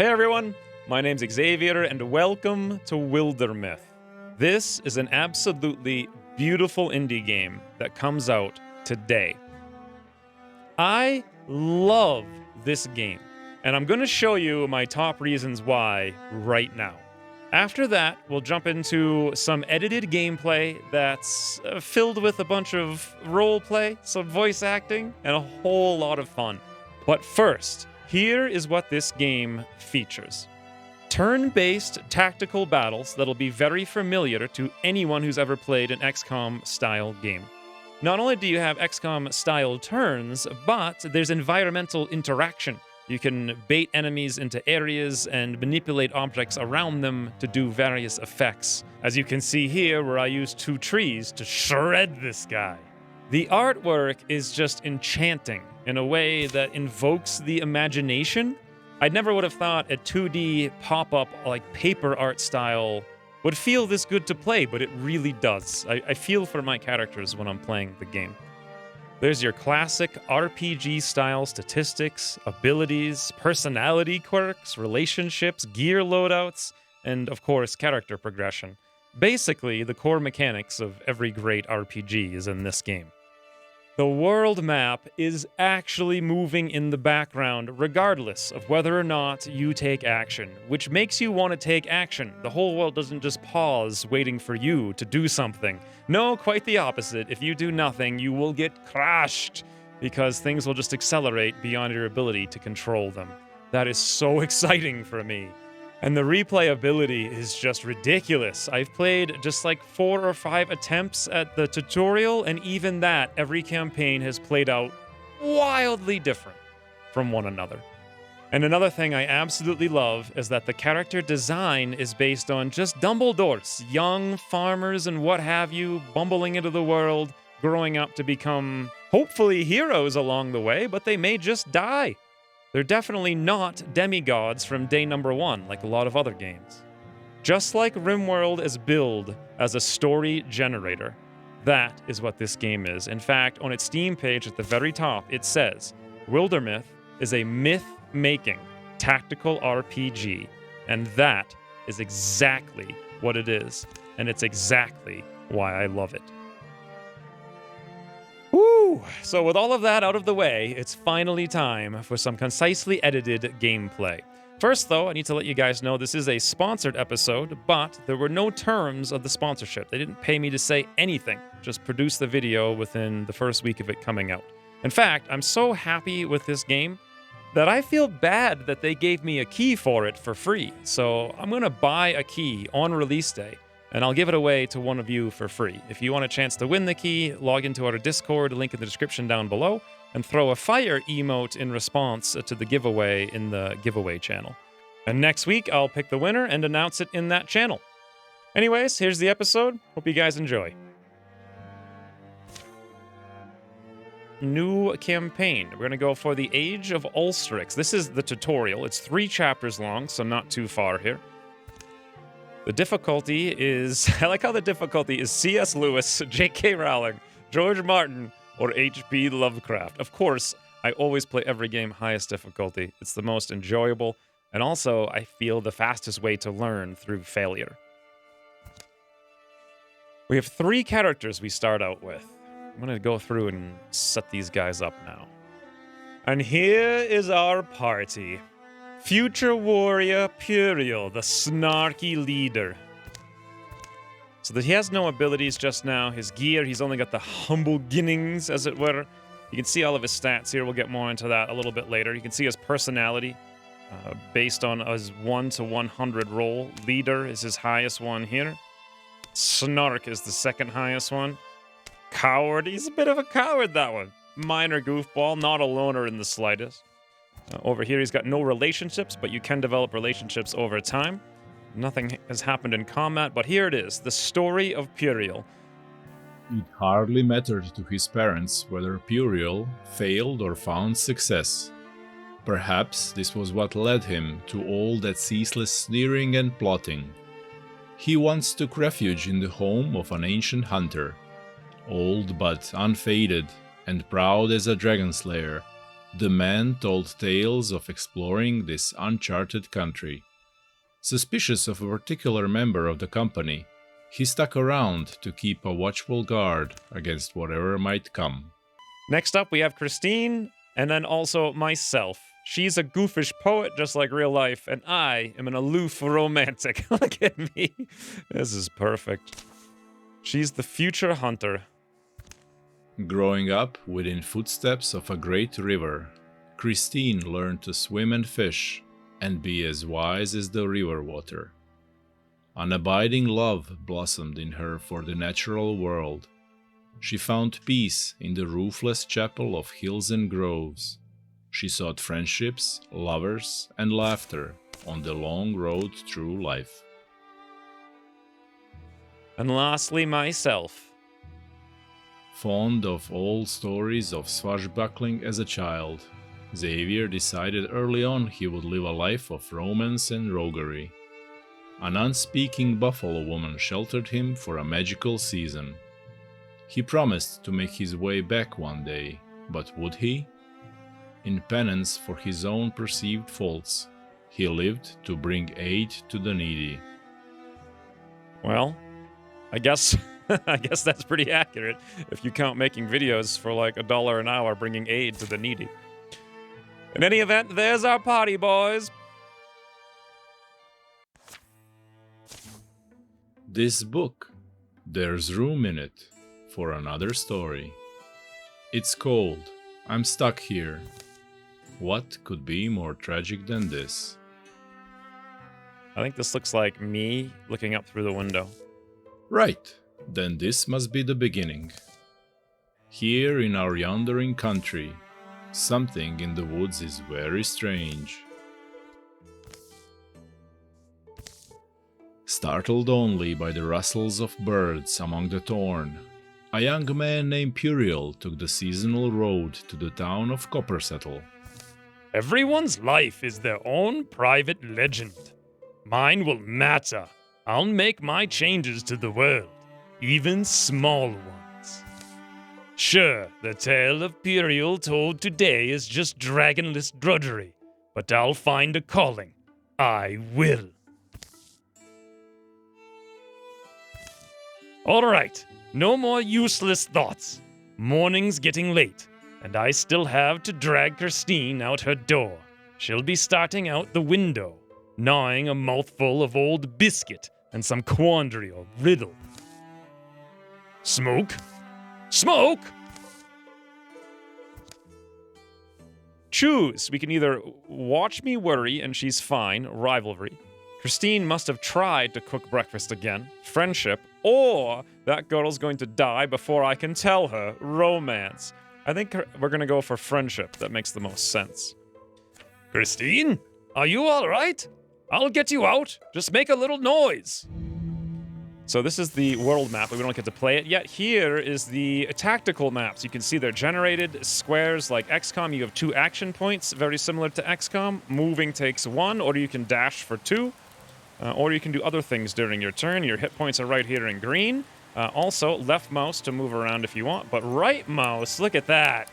Hey everyone, my name's Xavier and welcome to Wildermyth. This is an absolutely beautiful indie game that comes out today. I love this game, and I'm going to show you my top reasons why right now. After that, we'll jump into some edited gameplay that's filled with a bunch of roleplay, some voice acting, and a whole lot of fun. But first, here is what this game features. Turn-based tactical battles that'll be very familiar to anyone who's ever played an XCOM-style game. Not only do you have XCOM-style turns, but there's environmental interaction. You can bait enemies into areas and manipulate objects around them to do various effects. As you can see here, where I use 2 trees to shred this guy. The artwork is just enchanting in a way that invokes the imagination. I never would have thought a 2D pop-up like paper art style would feel this good to play, but it really does. I feel for my characters when I'm playing the game. There's your classic RPG-style statistics, abilities, personality quirks, relationships, gear loadouts, and of course, character progression. Basically, the core mechanics of every great RPG is in this game. The world map is actually moving in the background regardless of whether or not you take action, which makes you want to take action. The whole world doesn't just pause waiting for you to do something. No, quite the opposite. If you do nothing, you will get crushed because things will just accelerate beyond your ability to control them. That is so exciting for me. And the replayability is just ridiculous. I've played just like 4 or 5 attempts at the tutorial, and even that, every campaign has played out wildly different from one another. And another thing I absolutely love is that the character design is based on just Dumbledores, young farmers and what have you, bumbling into the world, growing up to become, hopefully, heroes along the way, but they may just die. They're definitely not demigods from day number 1, like a lot of other games. Just like Rimworld is billed as a story generator, that is what this game is. In fact, on its Steam page at the very top, it says, Wildermyth is a myth-making tactical RPG, and that is exactly what it is, and it's exactly why I love it. Woo! So with all of that out of the way, it's finally time for some concisely edited gameplay. First, though, I need to let you guys know this is a sponsored episode, but there were no terms of the sponsorship. They didn't pay me to say anything, just produce the video within the first week of it coming out. In fact, I'm so happy with this game that I feel bad that they gave me a key for it for free. So I'm going to buy a key on release day, and I'll give it away to one of you for free. If you want a chance to win the key, log into our Discord, link in the description down below, and throw a fire emote in response to the giveaway in the giveaway channel. And next week, I'll pick the winner and announce it in that channel. Anyways, here's the episode. Hope you guys enjoy. New campaign. We're going to go for the Age of Ulstrix. This is the tutorial. It's 3 chapters long, so not too far here. The difficulty is, I like how the difficulty is C.S. Lewis, J.K. Rowling, George Martin, or H.P. Lovecraft. Of course, I always play every game highest difficulty. It's the most enjoyable, and also I feel the fastest way to learn through failure. We have 3 characters we start out with. I'm going to go through and set these guys up now. And here is our party. Future warrior Puriel, the snarky leader. So that he has no abilities just now. His gear, he's only got the humble beginnings, as it were. You can see all of his stats here. We'll get more into that a little bit later. You can see his personality based on his 1 to 100 roll. Leader is his highest one here. Snark is the second highest one. Coward, he's a bit of a coward, that one. Minor goofball, not a loner in the slightest. Over here, he's got no relationships, but you can develop relationships over time. Nothing has happened in combat, but here it is, the story of Puriel. It hardly mattered to his parents whether Puriel failed or found success. Perhaps this was what led him to all that ceaseless sneering and plotting. He once took refuge in the home of an ancient hunter. Old but unfaded, and proud as a dragon slayer, The man told tales of exploring this uncharted country. Suspicious of a particular member of the company, he stuck around to keep a watchful guard against whatever might come. Next up, we have Christine, and then also myself. She's a goofish poet just like real life, and I am an aloof romantic. Look at me. This is perfect. She's the future hunter. Growing up within footsteps of a great river, Christine learned to swim and fish and be as wise as the river water. An abiding love blossomed in her for the natural world. She found peace in the roofless chapel of hills and groves. She sought friendships, lovers, and laughter on the long road through life. And lastly, myself. Fond of old stories of swashbuckling as a child, Xavier decided early on he would live a life of romance and roguery. An unspeaking buffalo woman sheltered him for a magical season. He promised to make his way back one day, but would he? In penance for his own perceived faults, he lived to bring aid to the needy. Well, I guess that's pretty accurate if you count making videos for like $1 an hour bringing aid to the needy. In any event, there's our party, boys. This book, there's room in it for another story. It's cold. I'm stuck here. What could be more tragic than this? I think this looks like me looking up through the window. Right. Then this must be the beginning. Here in our yondering country, something in the woods is very strange. Startled only by the rustles of birds among the thorn, a young man named Puriel took the seasonal road to the town of Coppersettle. Everyone's life is their own private legend. Mine will matter. I'll make my changes to the world, even small ones. Sure, the tale of Puriel told today is just dragonless drudgery, but I'll find a calling. I will. All right, no more useless thoughts. Morning's getting late, and I still have to drag Christine out her door. She'll be starting out the window, gnawing a mouthful of old biscuit and some quandary or riddle. Smoke? Smoke! Choose. We can either watch me worry and she's fine, rivalry. Christine must have tried to cook breakfast again, friendship, or that girl's going to die before I can tell her, romance. I think we're going to go for friendship. That makes the most sense. Christine, are you all right? I'll get you out. Just make a little noise. So this is the world map, but we don't get to play it yet. Here is the tactical maps. You can see they're generated squares like XCOM. You have 2 action points, very similar to XCOM. Moving takes 1, or you can dash for 2. Or you can do other things during your turn. Your hit points are right here in green. Also, left mouse to move around if you want, but right mouse, look at that.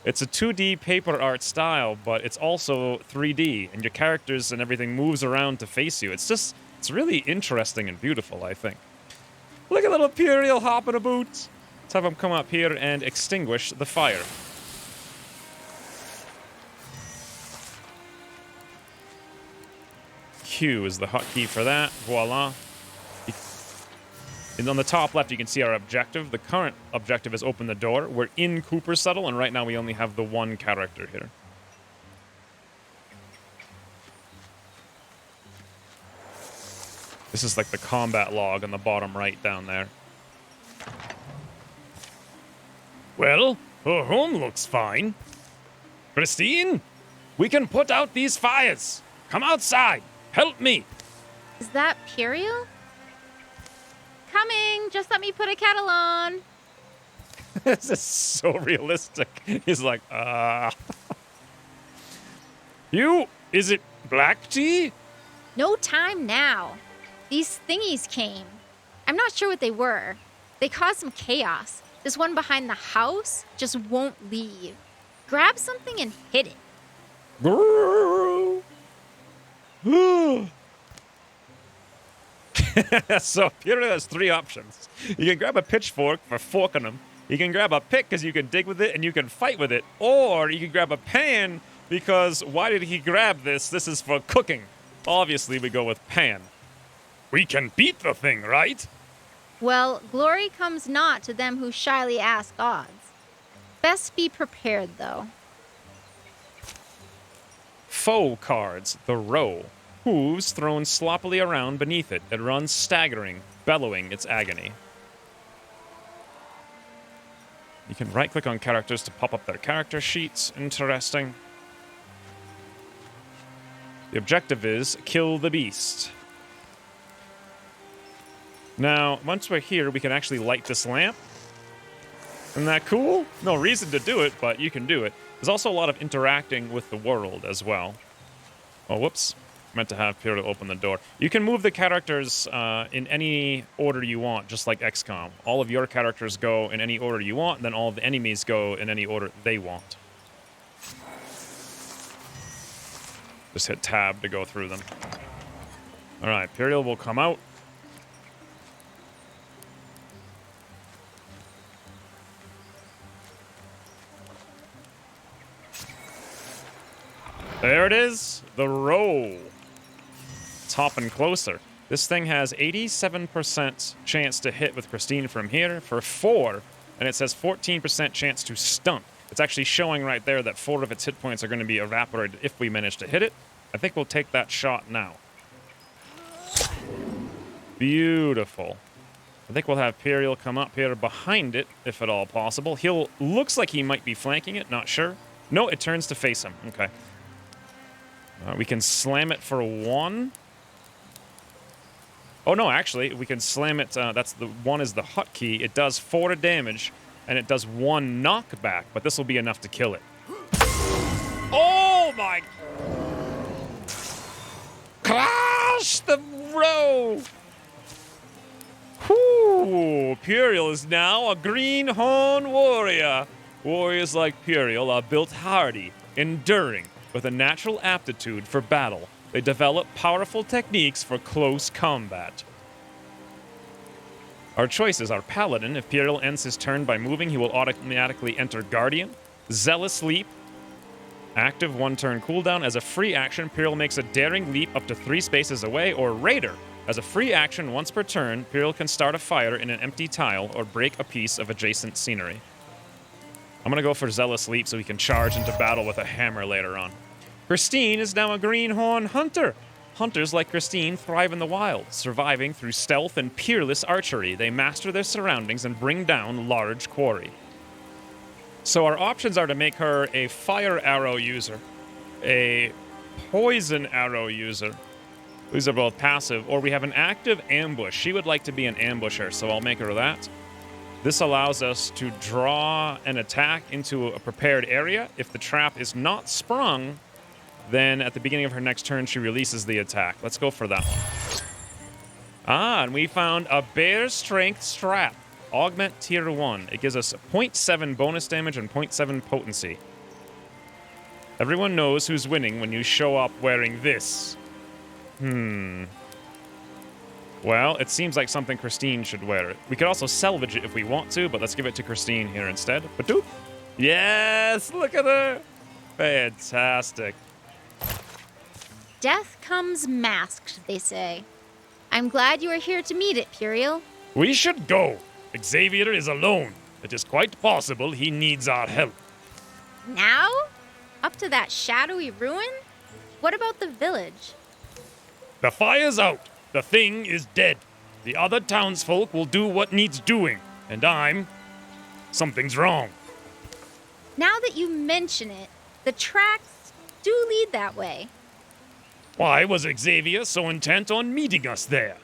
It's a 2D paper art style, but it's also 3D, and your characters and everything moves around to face you. It's really interesting and beautiful, I think. Look at little Puriel hopping about. Let's have him come up here and extinguish the fire. Q is the hotkey for that. Voila. And on the top left, you can see our objective. The current objective is open the door. We're in Coppersettle, and right now we only have the one character here. This is like the combat log on the bottom right down there. Well, her home looks fine. Christine, we can put out these fires. Come outside. Help me. Is that Puriel? Coming! Just let me put a kettle on. This is so realistic. He's like, You, is it black tea? No time now. These thingies came. I'm not sure what they were. They caused some chaos. This one behind the house just won't leave. Grab something and hit it. So Pyrrhill has 3 options. You can grab a pitchfork for forking them. You can grab a pick because you can dig with it and you can fight with it. Or you can grab a pan because why did he grab this? This is for cooking. Obviously, we go with pan. We can beat the thing, right? Well, glory comes not to them who shyly ask odds. Best be prepared, though. Foe cards, the row. Hooves thrown sloppily around beneath it. It runs staggering, bellowing its agony. You can right-click on characters to pop up their character sheets. Interesting. The objective is kill the beast. Now, once we're here, we can actually light this lamp. Isn't that cool? No reason to do it, but you can do it. There's also a lot of interacting with the world as well. Oh, whoops. Meant to have Pierre open the door. You can move the characters in any order you want, just like XCOM. All of your characters go in any order you want, and then all of the enemies go in any order they want. Just hit tab to go through them. All right, Imperial will come out. There it is, the roll. It's hopping closer. This thing has 87% chance to hit with Christine from here for 4, and it says 14% chance to stun. It's actually showing right there that 4 of its hit points are going to be evaporated if we manage to hit it. I think we'll take that shot now. Beautiful. I think we'll have Imperial come up here behind it, if at all possible. Looks like he might be flanking it, not sure. No, it turns to face him. Okay. We can slam it for 1. Oh, no, actually, we can slam it. That's the 1 is the hotkey. It does 4 damage, and it does 1 knockback, but this will be enough to kill it. Oh, my... Crash the row! Whoo! Puriel is now a greenhorn warrior. Warriors like Puriel are built hardy, enduring, with a natural aptitude for battle. They develop powerful techniques for close combat. Our choices are Paladin. If Puriel ends his turn by moving, he will automatically enter Guardian. Zealous Leap. Active 1-turn cooldown. As a free action, Puriel makes a daring leap up to 3 spaces away. Or Raider. As a free action, once per turn, Puriel can start a fire in an empty tile or break a piece of adjacent scenery. I'm going to go for Zealous Leap so he can charge into battle with a hammer later on. Christine is now a greenhorn hunter. Hunters like Christine thrive in the wild, surviving through stealth and peerless archery. They master their surroundings and bring down large quarry. So our options are to make her a fire arrow user, a poison arrow user. These are both passive, or we have an active ambush. She would like to be an ambusher, so I'll make her that. This allows us to draw an attack into a prepared area. If the trap is not sprung, then at the beginning of her next turn, she releases the attack. Let's go for that one. Ah, and we found a bear strength strap. Augment tier 1. It gives us 0.7 bonus damage and 0.7 potency. Everyone knows who's winning when you show up wearing this. Well, it seems like something Christine should wear it. We could also salvage it if we want to, but let's give it to Christine here instead. Badoop! Yes, look at her! Fantastic. Death comes masked, they say. I'm glad you are here to meet it, Puriel. We should go. Xavier is alone. It is quite possible he needs our help. Now? Up to that shadowy ruin? What about the village? The fire's out. The thing is dead. The other townsfolk will do what needs doing. And something's wrong. Now that you mention it, the tracks do lead that way. Why was Xavier so intent on meeting us there?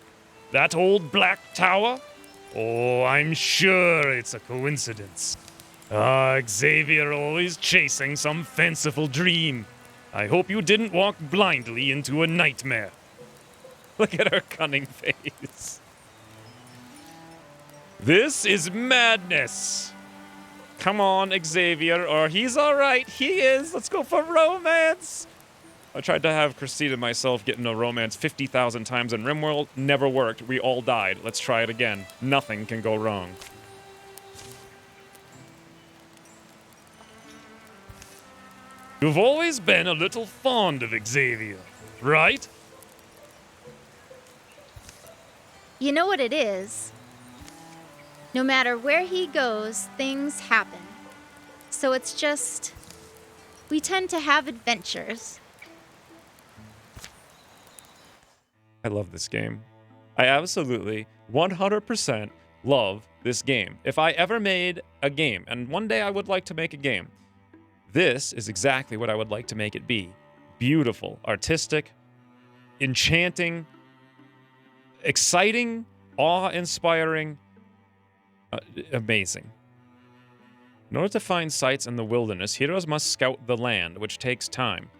That old black tower? Oh, I'm sure it's a coincidence. Xavier always chasing some fanciful dream. I hope you didn't walk blindly into a nightmare. Look at her cunning face. This is madness. Come on, Xavier, or he's alright. He is. Let's go for romance. I tried to have Christine and myself get into a romance 50,000 times in Rimworld. Never worked. We all died. Let's try it again. Nothing can go wrong. You've always been a little fond of Xavier, right? You know what it is? No matter where he goes, things happen. So it's just, we tend to have adventures. I love this game. I absolutely 100% love this game. If I ever made a game, and one day I would like to make a game, this is exactly what I would like to make it be. Beautiful, artistic, enchanting, exciting, awe-inspiring, amazing. In order to find sites in the wilderness, heroes must scout the land, which takes time.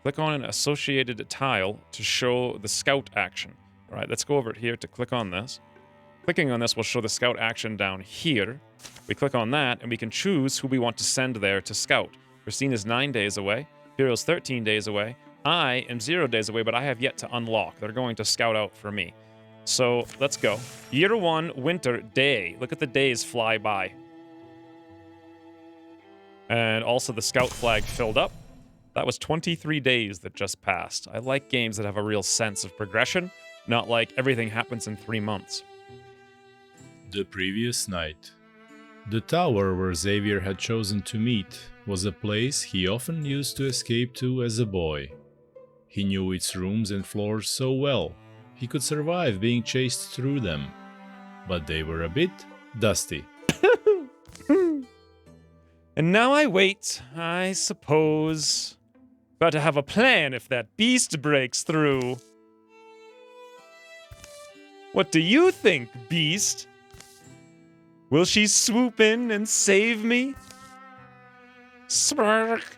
Click on an associated tile to show the scout action. All right, let's go over here to click on this. Clicking on this will show the scout action down here. We click on that, and we can choose who we want to send there to scout. Christine is 9 days away. Hero's 13 days away. I am 0 days away, but I have yet to unlock. They're going to scout out for me. So let's go. Year 1, winter, day. Look at the days fly by. And also the scout flag filled up. That was 23 days that just passed. I like games that have a real sense of progression, not like everything happens in 3 months. The previous night. The tower where Xavier had chosen to meet was a place he often used to escape to as a boy. He knew its rooms and floors so well, he could survive being chased through them. But they were a bit dusty. And now I wait, I suppose. Got to have a plan if that beast breaks through. What do you think, beast? Will she swoop in and save me? Smirk.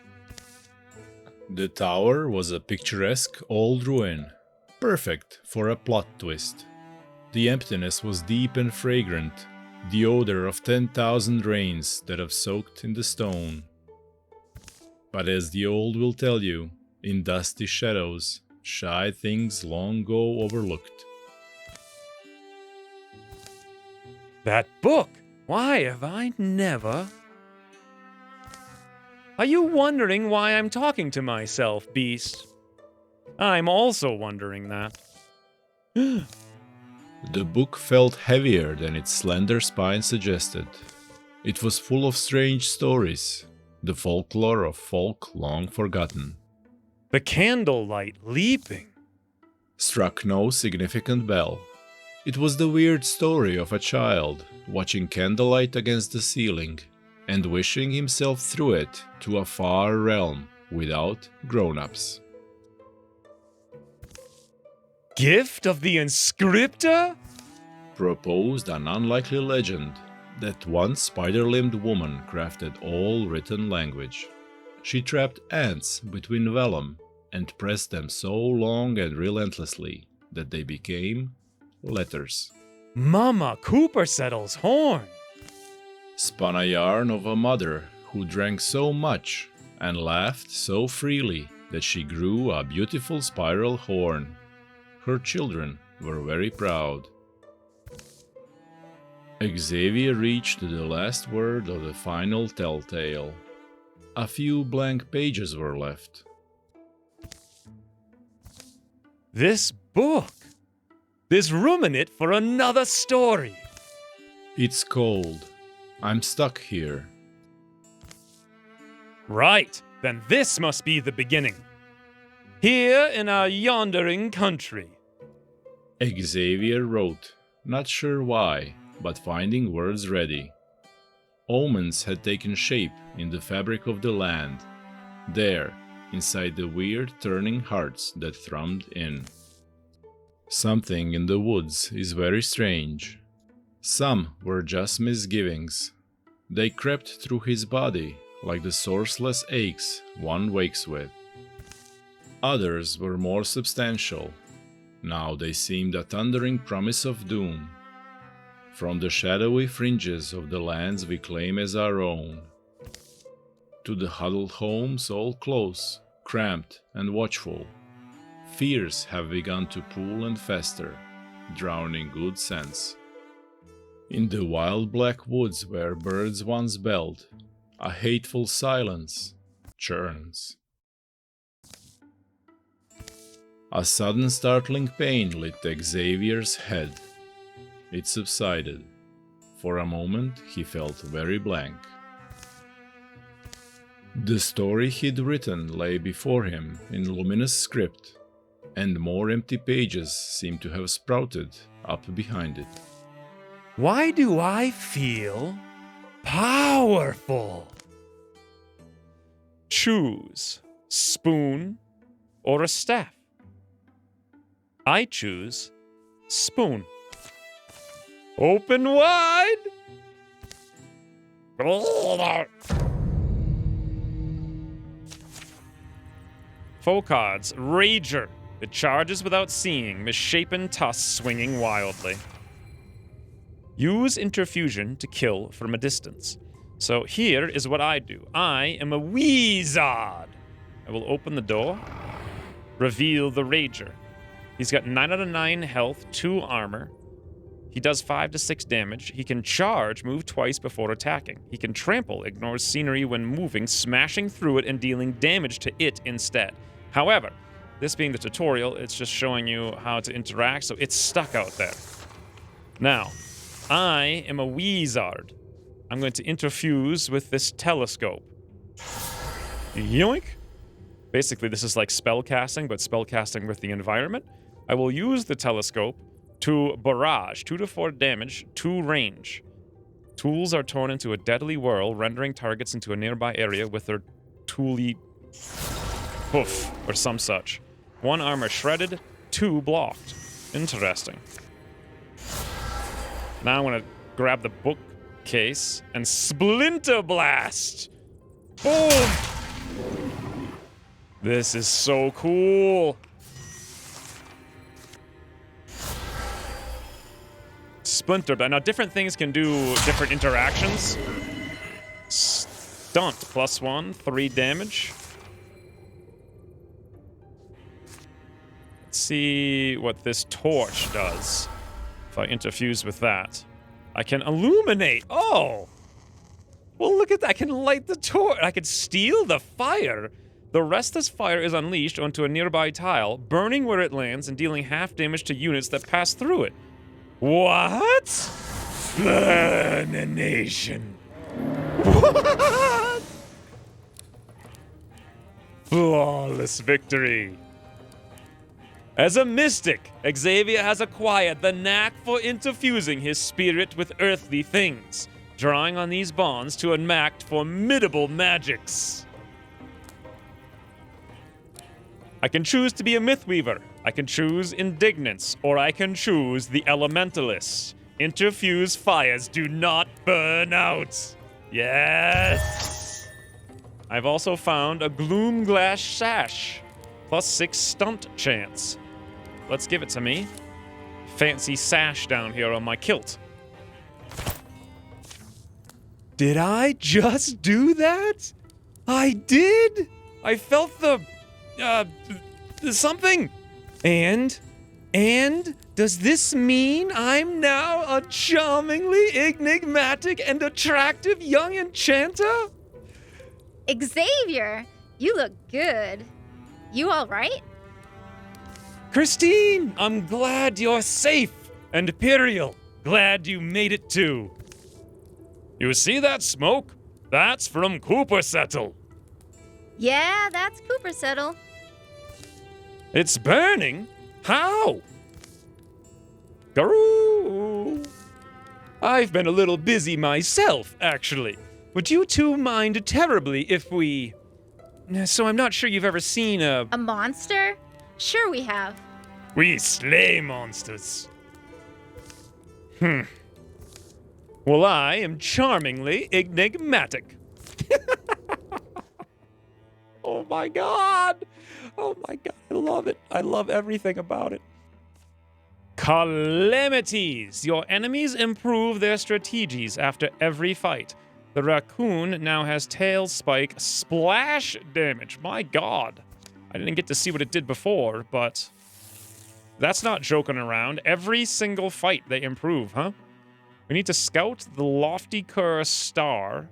The tower was a picturesque old ruin, perfect for a plot twist. The emptiness was deep and fragrant, the odor of 10,000 rains that have soaked in the stone. But as the old will tell you, in dusty shadows, shy things long go overlooked. That book! Why have I never... Are you wondering why I'm talking to myself, beast? I'm also wondering that. The book felt heavier than its slender spine suggested. It was full of strange stories, the folklore of folk long forgotten. The candlelight leaping. Struck no significant bell. It was the weird story of a child watching candlelight against the ceiling and wishing himself through it to a far realm without grown-ups. Gift of the inscriptor? Proposed an unlikely legend that one spider-limbed woman crafted all written language. She trapped ants between vellum and pressed them so long and relentlessly that they became letters. Mama Cooper settles horn. Spun a yarn of a mother who drank so much and laughed so freely that she grew a beautiful spiral horn. Her children were very proud. Xavier reached the last word of the final telltale. A few blank pages were left. This book. There's room in it for another story. It's cold. I'm stuck here. Right, then this must be the beginning. Here in our yondering country. Xavier wrote, not sure why, but finding words ready. Omens had taken shape in the fabric of the land, there, inside the weird turning hearts that thrummed in. Something in the woods is very strange. Some were just misgivings. They crept through his body like the sourceless aches one wakes with. Others were more substantial. Now they seemed a thundering promise of doom. From the shadowy fringes of the lands we claim as our own, to the huddled homes all close, cramped and watchful. Fears have begun to pool and fester, drowning good sense. In the wild black woods where birds once belled, a hateful silence churns. A sudden startling pain lit Xavier's head. It subsided. For a moment he felt very blank. The story he'd written lay before him in luminous script, and more empty pages seemed to have sprouted up behind it. Why do I feel powerful? Choose spoon or a staff. I choose spoon. Open wide. Foe cards, Rager. It charges without seeing, misshapen tusks swinging wildly. Use interfusion to kill from a distance. So here is what I do. I am a wizard. I will open the door, reveal the Rager. He's got 9 out of 9 health, 2 armor. He does 5 to 6 damage. He can charge, move twice before attacking. He can trample, ignores scenery when moving, smashing through it and dealing damage to it instead. However, this being the tutorial, it's just showing you how to interact, so it's stuck out there. Now, I am a wizard. I'm going to interfuse with this telescope. Yoink! Basically, this is like spellcasting, but spellcasting with the environment. I will use the telescope to barrage 2 to 4 damage, 2 range. Tools are torn into a deadly whirl, rendering targets into a nearby area with their tooly hoof or some such. 1 armor shredded, 2 blocked. Interesting. Now I'm gonna grab the bookcase and splinter blast. Boom! This is so cool. Splinter blast. Now different things can do different interactions. Stunt +1, 3 damage. Let's see what this torch does. If I interfuse with that, I can illuminate. Oh! Well, look at that. I can light the torch. I can steal the fire. The restless fire is unleashed onto a nearby tile, burning where it lands and dealing half damage to units that pass through it. What? Fulmination. What? Flawless victory. As a mystic, Xavier has acquired the knack for interfusing his spirit with earthly things, drawing on these bonds to enact formidable magics. I can choose to be a Mythweaver, I can choose Indignance, or I can choose the Elementalist. Interfuse fires do not burn out. Yes! I've also found a Gloomglass Sash, +6 stunt chance. Let's give it to me. Fancy sash down here on my kilt. Did I just do that? I did! I felt the something. And does this mean I'm now a charmingly enigmatic and attractive young enchanter? Xavier, you look good. You all right? Christine, I'm glad you're safe. And Imperial, glad you made it too. You see that smoke? That's from Cooper Settle. Yeah, that's Cooper Settle. It's burning? How? Garoo! I've been a little busy myself, actually. Would you two mind terribly if we... So I'm not sure you've ever seen a... A monster? Sure we have. We slay monsters. Well, I am charmingly enigmatic. Oh my god! Oh my god, I love it. I love everything about it. Calamities. Your enemies improve their strategies after every fight. The raccoon now has tail spike splash damage. My god. I didn't get to see what it did before, but that's not joking around. Every single fight they improve, huh? We need to scout the Lofty Cur Star,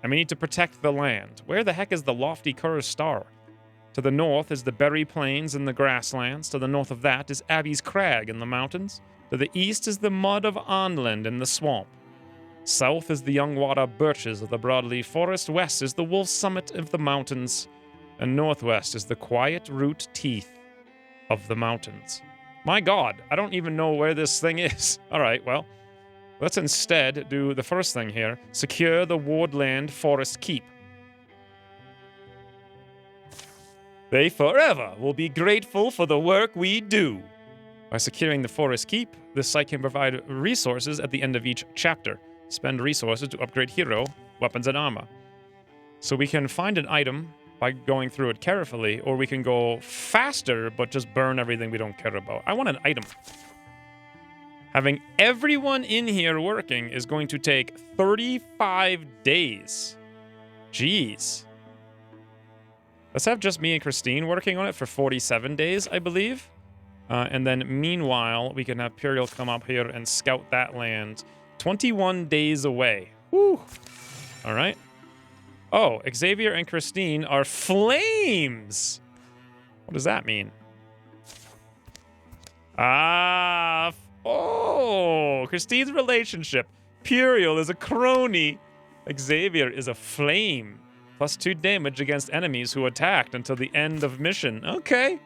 and we need to protect the land. Where the heck is the Lofty Cur Star? To the north is the Berry Plains and the grasslands. To the north of that is Abbey's Crag in the mountains. To the east is the Mud of Onland in the swamp. South is the Youngwater Birches of the Broadleaf Forest. West is the Wolf Summit of the mountains. And northwest is the Quiet Root Teeth of the mountains. My god, I don't even know where this thing is. Alright, well, let's instead do the first thing here. Secure the Wardland Forest Keep. They forever will be grateful for the work we do. By securing the Forest Keep, this site can provide resources at the end of each chapter. Spend resources to upgrade hero, weapons, and armor. So we can find an item by going through it carefully, or we can go faster but just burn everything we don't care about. I want an item. Having everyone in here working is going to take 35 days. Jeez. Let's have just me and Christine working on it for 47 days, I believe. And then meanwhile, we can have Puriel come up here and scout that land 21 days away. Woo! All right. Oh, Xavier and Christine are flames! What does that mean? Christine's relationship. Puriel is a crony. Xavier is a flame. +2 damage against enemies who attacked until the end of mission. Okay.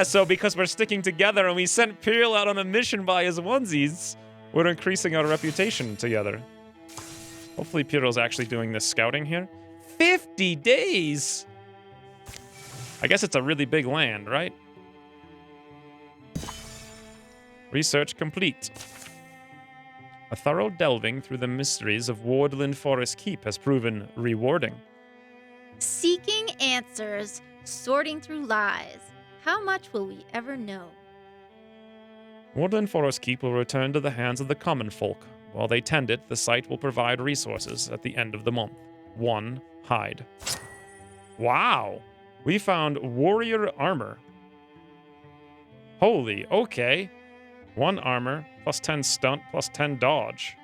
So because we're sticking together and we sent Puriel out on a mission by his onesies, we're increasing our reputation together. Hopefully Puriel's actually doing this scouting here. 50 days! I guess it's a really big land, right? Research complete. A thorough delving through the mysteries of Wardland Forest Keep has proven rewarding. Seeking answers, sorting through lies. How much will we ever know? Wardland Forest Keep will return to the hands of the common folk. While they tend it, the site will provide resources at the end of the month. 1 hide. Wow! We found warrior armor. Holy, okay. 1 armor, +10 stunt, +10 dodge.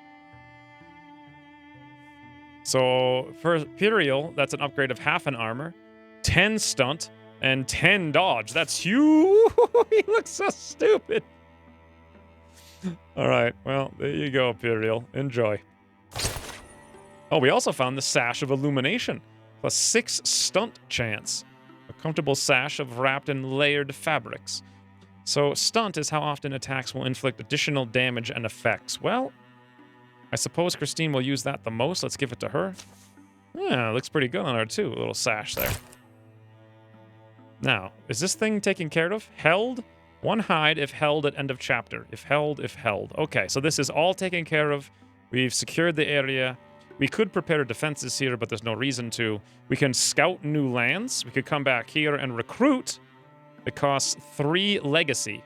So for Puriel, that's an upgrade of half an armor, 10 stunt, and 10 dodge. That's huge! He looks so stupid. All right, well, there you go, Puriel. Enjoy. Oh, we also found the Sash of Illumination, +6 stunt chance. A comfortable sash of wrapped in layered fabrics. So stunt is how often attacks will inflict additional damage and effects. Well, I suppose Christine will use that the most. Let's give it to her. Yeah, looks pretty good on her too. A little sash there. Now, is this thing taken care of? Held? 1 hide if held at end of chapter. If held, if held. Okay, so this is all taken care of. We've secured the area. We could prepare defenses here, but there's no reason to. We can scout new lands. We could come back here and recruit. It costs 3 legacy.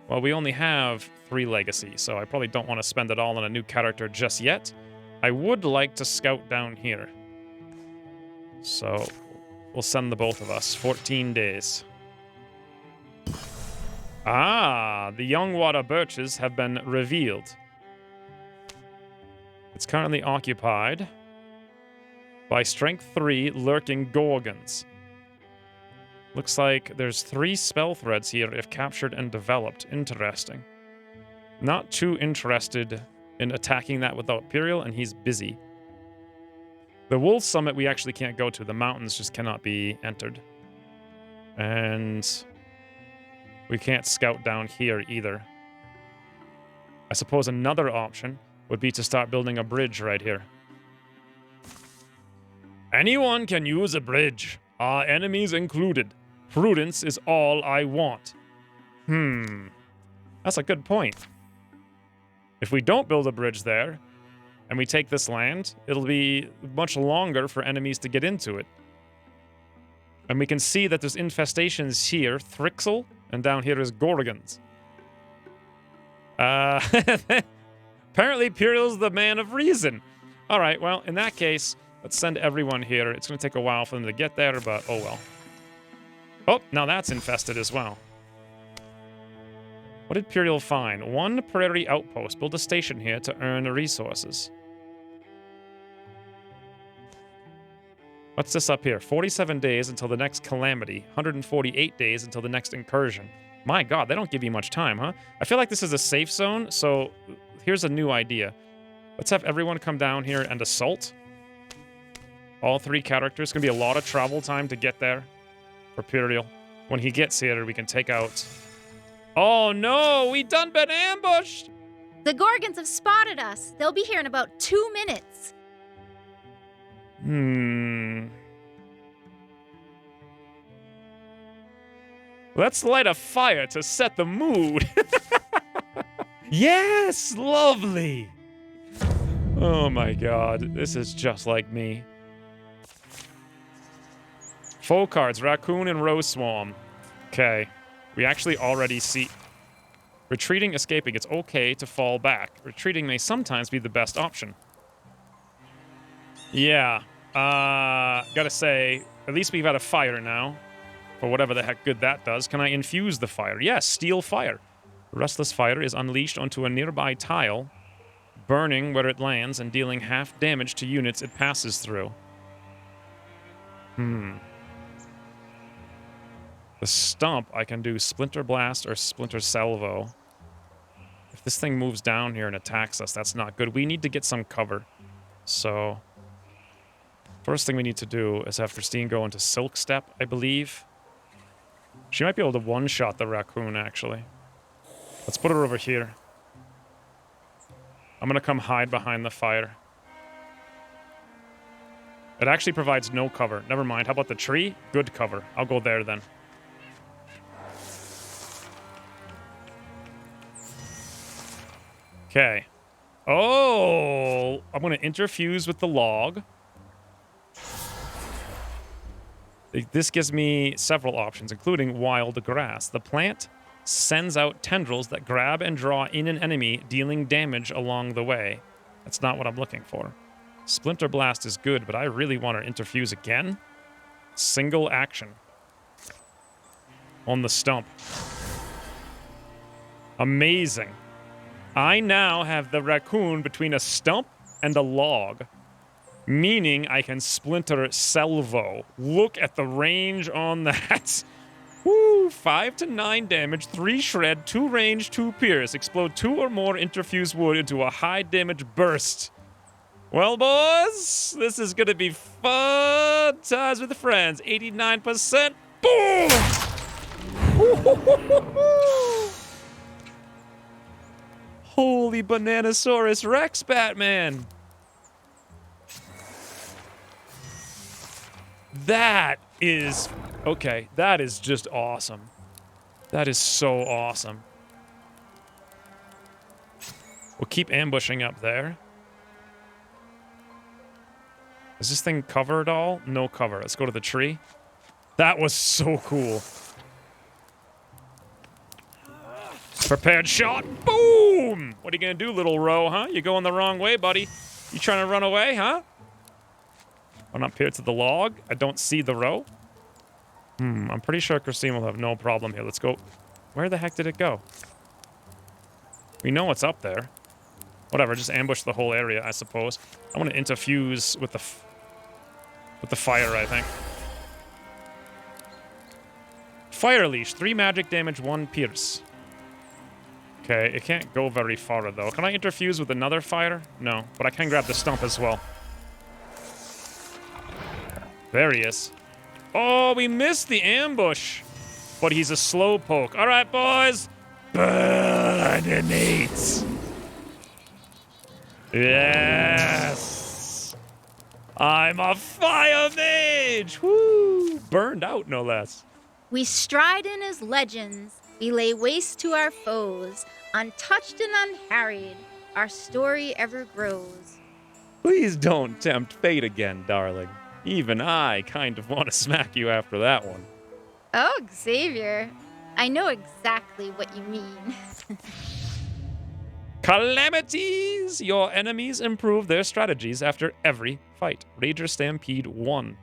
Well, we only have 3 legacy, so I probably don't want to spend it all on a new character just yet. I would like to scout down here. So we'll send the both of us. 14 days. The Youngwater Birches have been revealed. It's currently occupied by Strength 3 lurking Gorgons. Looks like there's 3 spell threads here if captured and developed. Interesting. Not too interested in attacking that without Puriel, and he's busy. The Wolf Summit we actually can't go to. The mountains just cannot be entered. And we can't scout down here either. I suppose another option would be to start building a bridge right here. Anyone can use a bridge, our enemies included. Prudence is all I want. That's a good point. If we don't build a bridge there, and we take this land, it'll be much longer for enemies to get into it. And we can see that there's infestations here, Thrixel, and down here is Gorgons. Apparently Puriel's the man of reason. All right, well, in that case, let's send everyone here. It's going to take a while for them to get there, but oh well. Oh, now that's infested as well. What did Puriel find? 1 prairie outpost. Build a station here to earn resources. What's this up here? 47 days until the next calamity. 148 days until the next incursion. My god, they don't give you much time, huh? I feel like this is a safe zone, so here's a new idea. Let's have everyone come down here and assault. All 3 characters. It's going to be a lot of travel time to get there for Puriel. When he gets here, we can take out... Oh no, we done been ambushed! The Gorgons have spotted us. They'll be here in about 2 minutes. Let's light a fire to set the mood. Yes, lovely. Oh my god, this is just like me. Foe cards, Raccoon and Rose Swarm. Okay. We actually already see... Retreating, escaping. It's okay to fall back. Retreating may sometimes be the best option. Yeah. Gotta say, at least we've had a fire now. For whatever the heck good that does. Can I infuse the fire? Yes, steal fire. Restless fire is unleashed onto a nearby tile, burning where it lands and dealing half damage to units it passes through. The stump, I can do Splinter Blast or Splinter Salvo. If this thing moves down here and attacks us, that's not good. We need to get some cover. So, first thing we need to do is have Christine go into Silk Step, I believe. She might be able to one-shot the raccoon, actually. Let's put her over here. I'm gonna come hide behind the fire. It actually provides no cover. Never mind. How about the tree? Good cover. I'll go there then. Okay. Oh! I'm gonna interfuse with the log. This gives me several options, including wild grass. The plant sends out tendrils that grab and draw in an enemy, dealing damage along the way. That's not what I'm looking for. Splinter Blast is good, but I really want to interfuse again. Single action. On the stump. Amazing. I now have the raccoon between a stump and a log. Meaning I can Splinter Salvo. Look at the range on that. Woo! 5 to 9 damage, 3 shred, 2 range, 2 pierce. Explode 2 or more interfused wood into a high damage burst. Well, boys, this is gonna be fun times with the friends. 89%. Boom! Holy Bananasaurus Rex, Batman! That is... Okay, that is just awesome. That is so awesome. We'll keep ambushing up there. Is this thing covered all? No cover. Let's go to the tree. That was so cool. Prepared shot. Boom! What are you gonna do, little row, huh? You going the wrong way, buddy. You trying to run away, huh? Run up here to the log. I don't see the row. I'm pretty sure Christine will have no problem here. Let's go. Where the heck did it go? We know what's up there. Whatever, just ambush the whole area, I suppose. I want to interfuse with the fire, I think. Fire Leash. 3 magic damage, 1 pierce. Okay, it can't go very far, though. Can I interfuse with another fire? No, but I can grab the stump as well. There he is. Oh, we missed the ambush. But he's a slowpoke. All right, boys. Burninate. Yes. I'm a fire mage. Woo. Burned out, no less. We stride in as legends. We lay waste to our foes. Untouched and unharried, our story ever grows. Please don't tempt fate again, darling. Even I kind of want to smack you after that one. Oh, Xavier. I know exactly what you mean. Calamities! Your enemies improve their strategies after every fight. Rager Stampede 1.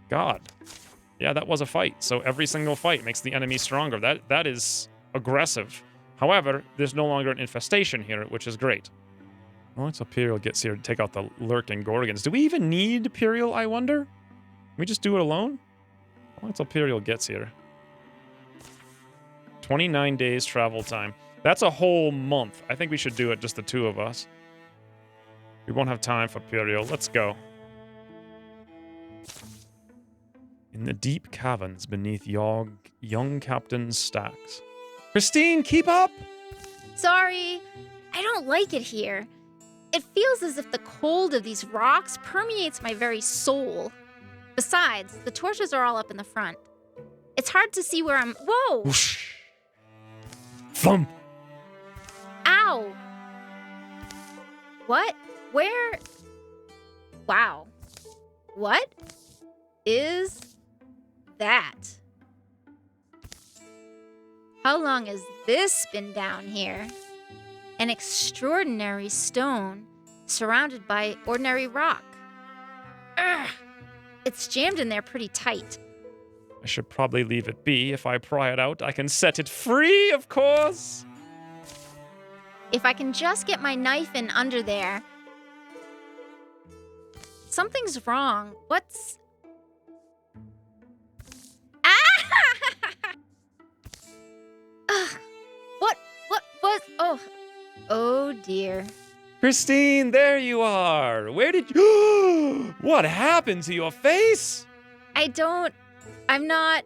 God. Yeah, that was a fight. So every single fight makes the enemy stronger. That is aggressive. However, there's no longer an infestation here, which is great. Once Imperial gets here to take out the lurking Gorgons. Do we even need Imperial, I wonder? Can we just do it alone? Once Imperial gets here. 29 days travel time. That's a whole month. I think we should do it, just the two of us. We won't have time for Imperial. Let's go. In the deep caverns beneath young Captain's stacks. Christine, keep up! Sorry, I don't like it here. It feels as if the cold of these rocks permeates my very soul. Besides, the torches are all up in the front. It's hard to see where I'm... Whoa! Whoosh. Thump! Ow! What? Where? Wow. What is that? How long has this been down here? An extraordinary stone surrounded by ordinary rock. Ugh. It's jammed in there pretty tight. I should probably leave it be. If I pry it out, I can set it free, of course! If I can just get my knife in under there. Something's wrong. What's... Ah! Ugh. What was... Oh dear. Christine, there you are! Where did you... What happened to your face? I'm not...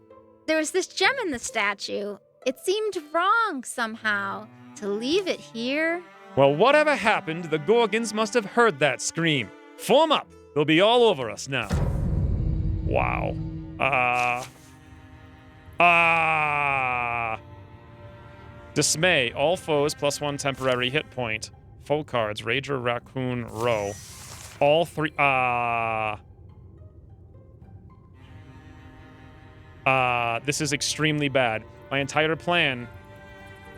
There was this gem in the statue. It seemed wrong somehow to leave it here. Well, whatever happened, the Gorgons must have heard that scream. Form up! They'll be all over us now. Wow. Dismay. All foes +1 temporary hit point. Foe cards. Rager, Raccoon, Row. All three... This is extremely bad. My entire plan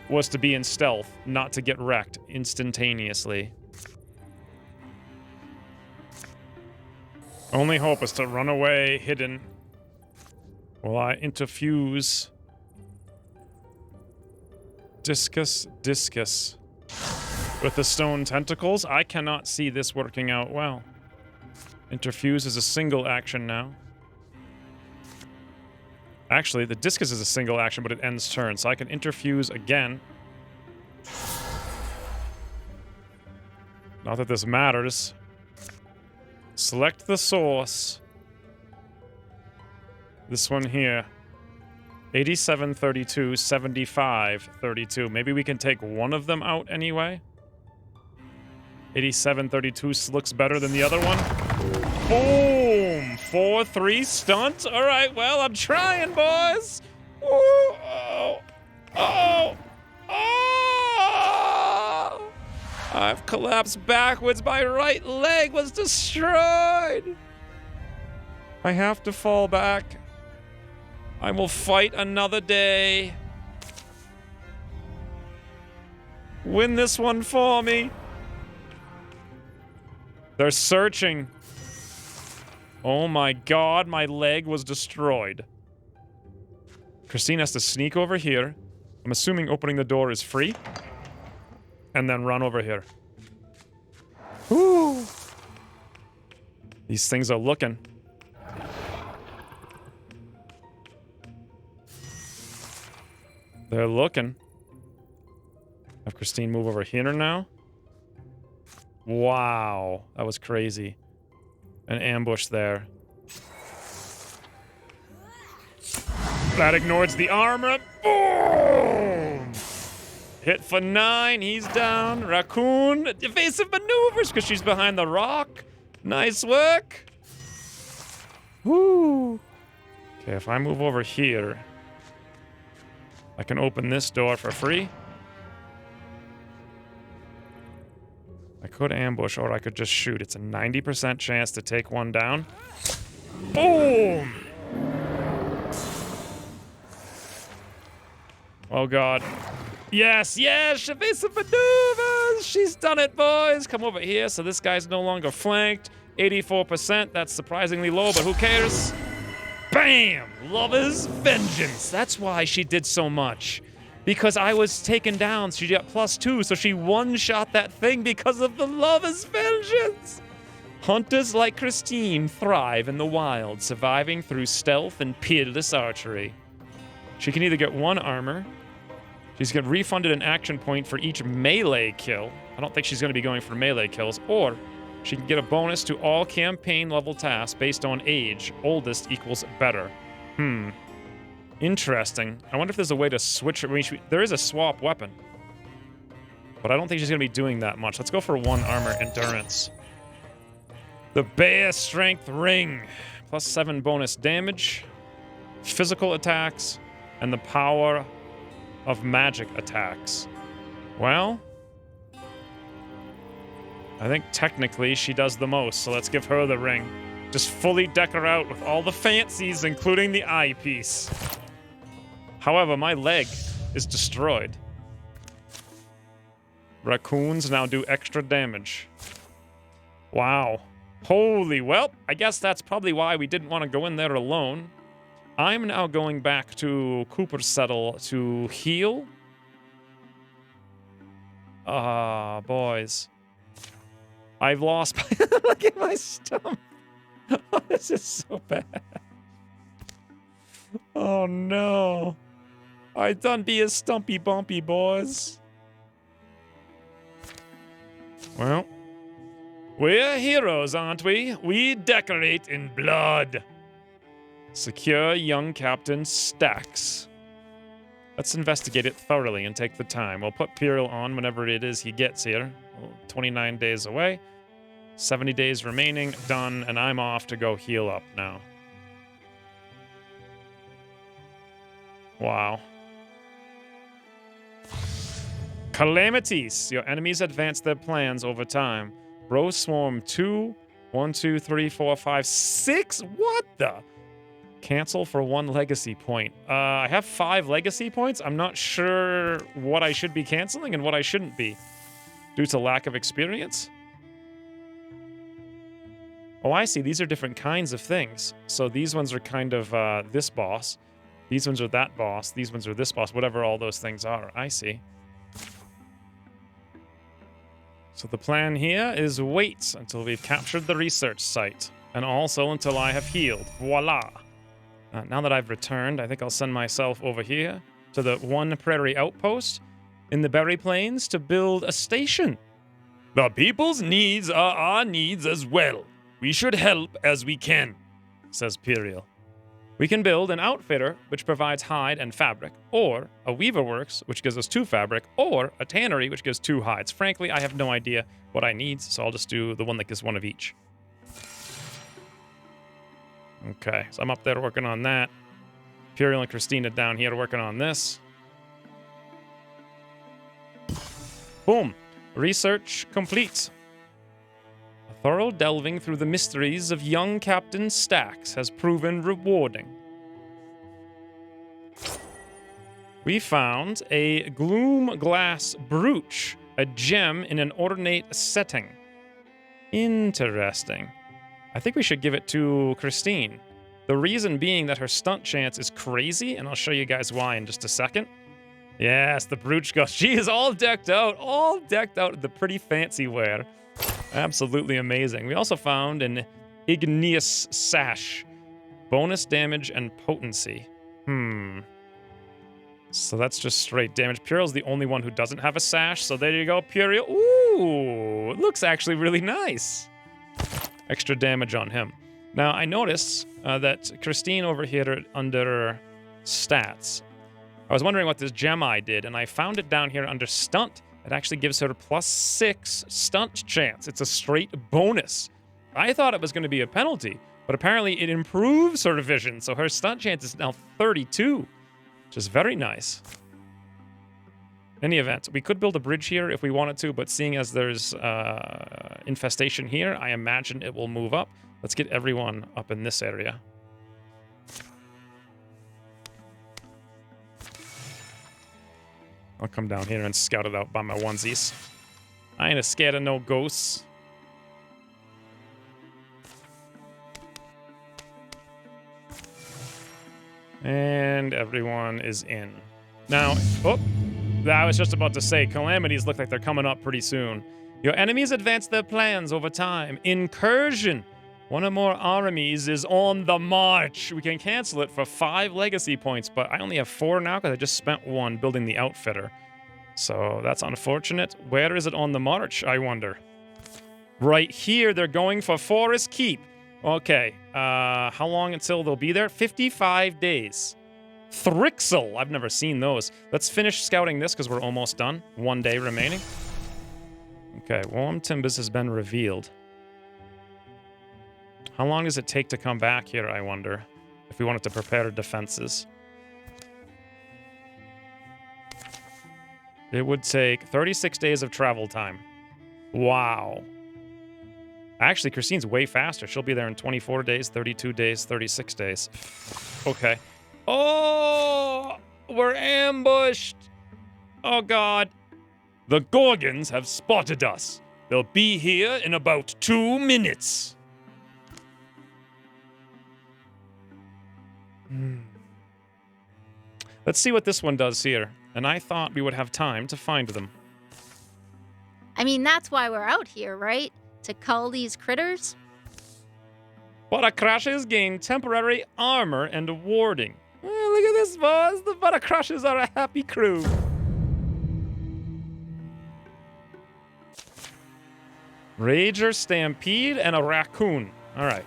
was to be in stealth, not to get wrecked instantaneously. Only hope is to run away hidden. Will I interfuse? Discus. With the stone tentacles, I cannot see this working out well. Interfuse is a single action now. Actually, the discus is a single action, but it ends turn, so I can interfuse again. Not that this matters. Select the source. This one here. 8732, 7532. Maybe we can take one of them out anyway. 8732 looks better than the other one. Boom! 4-3 stunt. All right, well, I'm trying, boys. Ooh, oh, oh, oh! I've collapsed backwards. My right leg was destroyed. I have to fall back. I will fight another day. Win this one for me. They're searching. Oh my god, my leg was destroyed. Christine has to sneak over here. I'm assuming opening the door is free. And then run over here. Whoo! These things are looking. They're looking. Have Christine move over here now. Wow, that was crazy. An ambush there. That ignores the armor. Boom! Hit for 9, he's down. Raccoon, evasive maneuvers because she's behind the rock. Nice work. Woo! Okay, if I move over here, I can open this door for free. I could ambush, or I could just shoot. It's a 90% chance to take one down. Boom! Oh god. Yes, yes! Evasive maneuver! Yes, she's done it, boys. Come over here. So this guy's no longer flanked. 84%. That's surprisingly low, but who cares? Bam! Lover's Vengeance. That's why she did so much. Because I was taken down. She got +2, so she one-shot that thing because of the Lover's Vengeance. Hunters like Christine thrive in the wild, surviving through stealth and peerless archery. She can either get 1 armor. She's get refunded an action point for each melee kill. I don't think she's going to be going for melee kills. Or she can get a bonus to all campaign level tasks based on age. Oldest equals better. Interesting. I wonder if there's a way to switch it. I mean, there is a swap weapon. But I don't think she's going to be doing that much. Let's go for 1 armor endurance. The Bear Strength Ring. +7 bonus damage. Physical attacks. And the power of magic attacks. Well, I think technically she does the most, so let's give her the ring. Just fully deck her out with all the fancies, including the eyepiece. However, my leg is destroyed. Raccoons now do extra damage. Wow. Holy, well, I guess that's probably why we didn't want to go in there alone. I'm now going back to Cooper's Settle to heal. Boys. I've lost my... Look at my stomach. Oh, this is so bad. Oh, no. I done be a stumpy bumpy, boys. Well, we're heroes, aren't we? We decorate in blood. Secure young Captain Stacks. Let's investigate it thoroughly and take the time. We'll put Puriel on whenever it is he gets here. 29 days away. 70 days remaining. Done. And I'm off to go heal up now. Wow. Calamities. Your enemies advance their plans over time. Row Swarm 2. 1, 2, 3, 4, 5, 6. What the? Cancel for 1 legacy point. I have 5 legacy points. I'm not sure what I should be canceling and what I shouldn't be. Due to lack of experience? Oh, I see. These are different kinds of things. So these ones are kind of this boss. These ones are that boss. These ones are this boss. Whatever all those things are. I see. So the plan here is wait until we've captured the research site. And also until I have healed. Voila! Now that I've returned, I think I'll send myself over here to the One Prairie Outpost in the Berry Plains to build a station. The people's needs are our needs as well. We should help as we can, says Puriel. We can build an outfitter, which provides hide and fabric, or a weaver works, which gives us 2 fabric, or a tannery, which gives 2 hides. Frankly, I have no idea what I need, so I'll just do the one that gives 1 of each. Okay, so I'm up there working on that. Puriel and Christina down here working on this. Boom. Research complete. A thorough delving through the mysteries of young Captain Stacks has proven rewarding. We found a gloom glass brooch, a gem in an ornate setting. Interesting. I think we should give it to Christine. The reason being that her stunt chance is crazy, and I'll show you guys why in just a second. Yes, the brooch goes. She is all decked out in the pretty fancy wear. Absolutely amazing. We also found an igneous sash. Bonus damage and potency. So that's just straight damage. Puriel's the only one who doesn't have a sash, so there you go, Puriel. Ooh, it looks actually really nice. Extra damage on him. Now, I noticed that Christine over here under stats, I was wondering what this gem eye did, and I found it down here under stunt. It actually gives her +6 stunt chance. It's a straight bonus. I thought it was going to be a penalty, but apparently it improves her vision, so her stunt chance is now 32, which is very nice. In any event, we could build a bridge here if we wanted to, but seeing as there's infestation here, I imagine it will move up. Let's get everyone up in this area. I'll come down here and scout it out by my onesies. I ain't scared of no ghosts. And everyone is in. Now, oh, I was just about to say, calamities look like they're coming up pretty soon. Your enemies advance their plans over time. Incursion. One or more armies is on the march. We can cancel it for 5 legacy points, but I only have 4 now because I just spent 1 building the outfitter. So that's unfortunate. Where is it on the march, I wonder? Right here, they're going for Forest Keep. Okay, how long until they'll be there? 55 days. Thrixel, I've never seen those. Let's finish scouting this because we're almost done. 1 day remaining. Okay, Warm Timbers has been revealed. How long does it take to come back here, I wonder, if we wanted to prepare defenses? It would take 36 days of travel time. Wow. Actually, Christine's way faster. She'll be there in 24 days, 32 days, 36 days. Okay. Oh, we're ambushed. Oh, God. The Gorgons have spotted us. They'll be here in about 2 minutes. Let's see what this one does here. And I thought we would have time to find them. I mean, that's why we're out here, right? To cull these critters? Buttercrushes gain temporary armor and warding. Look at this, boys. The Buttercrushes are a happy crew. Rager, Stampede, and a Raccoon. All right.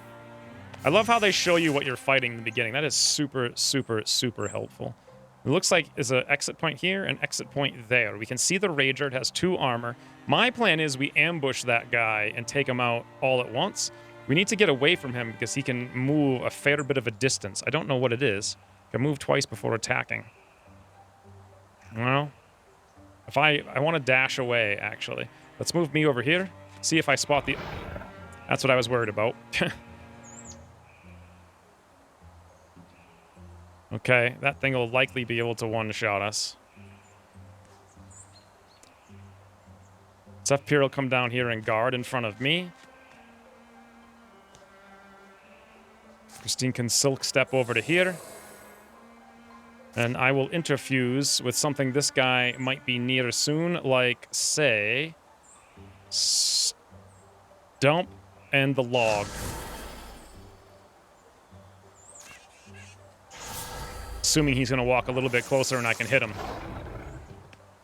I love how they show you what you're fighting in the beginning. That is super, super, super helpful. It looks like there's an exit point here and exit point there. We can see the Rager. It has 2 armor. My plan is we ambush that guy and take him out all at once. We need to get away from him because he can move a fair bit of a distance. I don't know what it is. He can move twice before attacking. Well, if I want to dash away, actually. Let's move me over here. See if I spot the... That's what I was worried about. Okay, that thing will likely be able to one-shot us. Zephyr will come down here and guard in front of me. Christine can silk step over to here. And I will interfuse with something this guy might be near soon, like, say... Stump and the log. Assuming he's going to walk a little bit closer and I can hit him.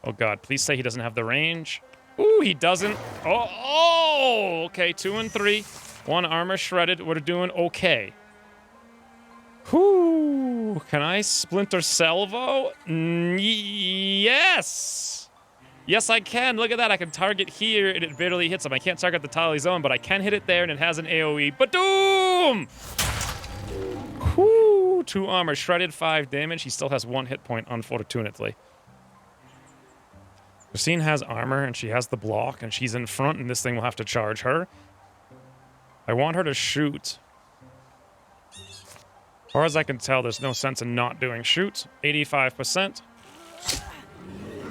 Oh, God. Please say he doesn't have the range. Ooh, he doesn't. Oh, okay. 2 and 3. 1 armor shredded. We're doing okay. Whoo. Can I Splinter Salvo? Yes. Yes, I can. Look at that. I can target here and it barely hits him. I can't target the tally zone, but I can hit it there and it has an AoE. Ba-doom! Whoo! 2 armor, shredded, 5 damage. He still has 1 hit point, unfortunately. Christine has armor, and she has the block, and she's in front, and this thing will have to charge her. I want her to shoot. As far as I can tell, there's no sense in not doing shoot. 85%.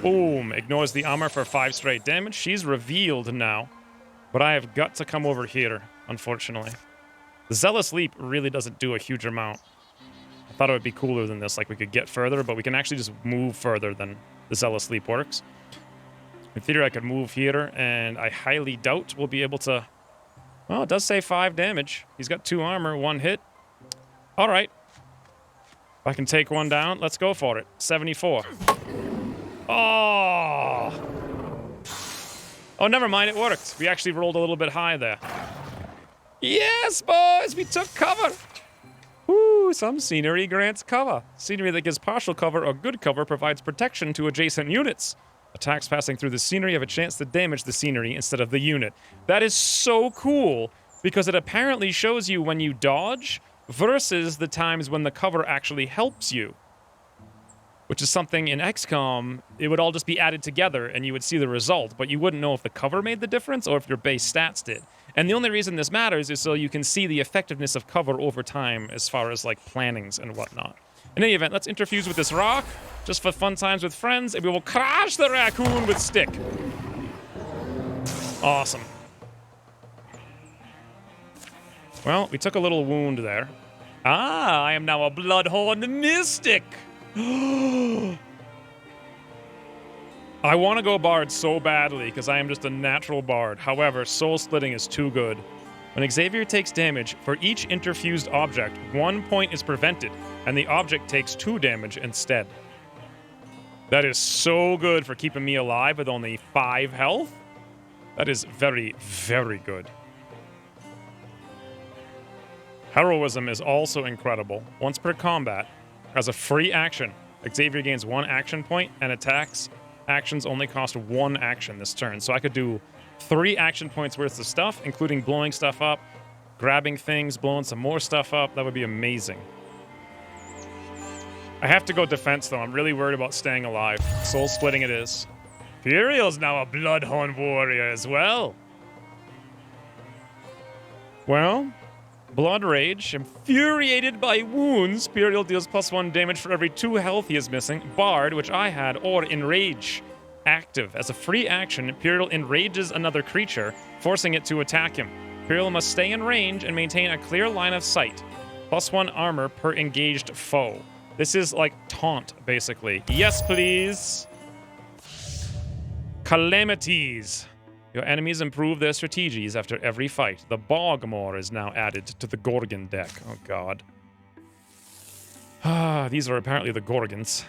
Boom. Ignores the armor for 5 straight damage. She's revealed now, but I have got to come over here, unfortunately. The Zealous Leap really doesn't do a huge amount. I thought it would be cooler than this, like we could get further, but we can actually just move further than the Zealous Leap works. In theory, I could move here, and I highly doubt we'll be able to... Well, it does say 5 damage. He's got 2 armor, 1 hit. All right. If I can take 1 down, let's go for it. 74. Oh! Oh, never mind, it worked. We actually rolled a little bit high there. Yes, boys, we took cover. Woo, some scenery grants cover. Scenery that gives partial cover or good cover provides protection to adjacent units. Attacks passing through the scenery have a chance to damage the scenery instead of the unit. That is so cool, because it apparently shows you when you dodge versus the times when the cover actually helps you. Which is something in XCOM, it would all just be added together and you would see the result, but you wouldn't know if the cover made the difference or if your base stats did. And the only reason this matters is so you can see the effectiveness of cover over time as far as like plannings and whatnot. In any event, let's interfuse with this rock, just for fun times with friends, and we will crash the raccoon with stick. Awesome. Well, we took a little wound there. Ah, I am now a Bloodhorn Mystic! I want to go Bard so badly, because I am just a natural Bard. However, Soul Splitting is too good. When Xavier takes damage, for each interfused object, 1 point is prevented, and the object takes 2 damage instead. That is so good for keeping me alive with only 5 health. That is very, very good. Heroism is also incredible. Once per combat, as a free action, Xavier gains 1 action point, and attacks actions only cost 1 action this turn. So I could do 3 action points worth of stuff, including blowing stuff up, grabbing things, blowing some more stuff up. That would be amazing. I have to go defense, though. I'm really worried about staying alive. Soul splitting it is. Puriel's now a Bloodhorn warrior as well. Well, Blood Rage. Infuriated by wounds, Puriel deals +1 damage for every 2 health he is missing. Bard, which I had, or Enrage. Active. As a free action, Puriel enrages another creature, forcing it to attack him. Puriel must stay in range and maintain a clear line of sight. +1 armor per engaged foe. This is like taunt, basically. Yes, please. Calamities. Your enemies improve their strategies after every fight. The Bogmore is now added to the Gorgon deck. Oh, God. Ah, these are apparently the Gorgons.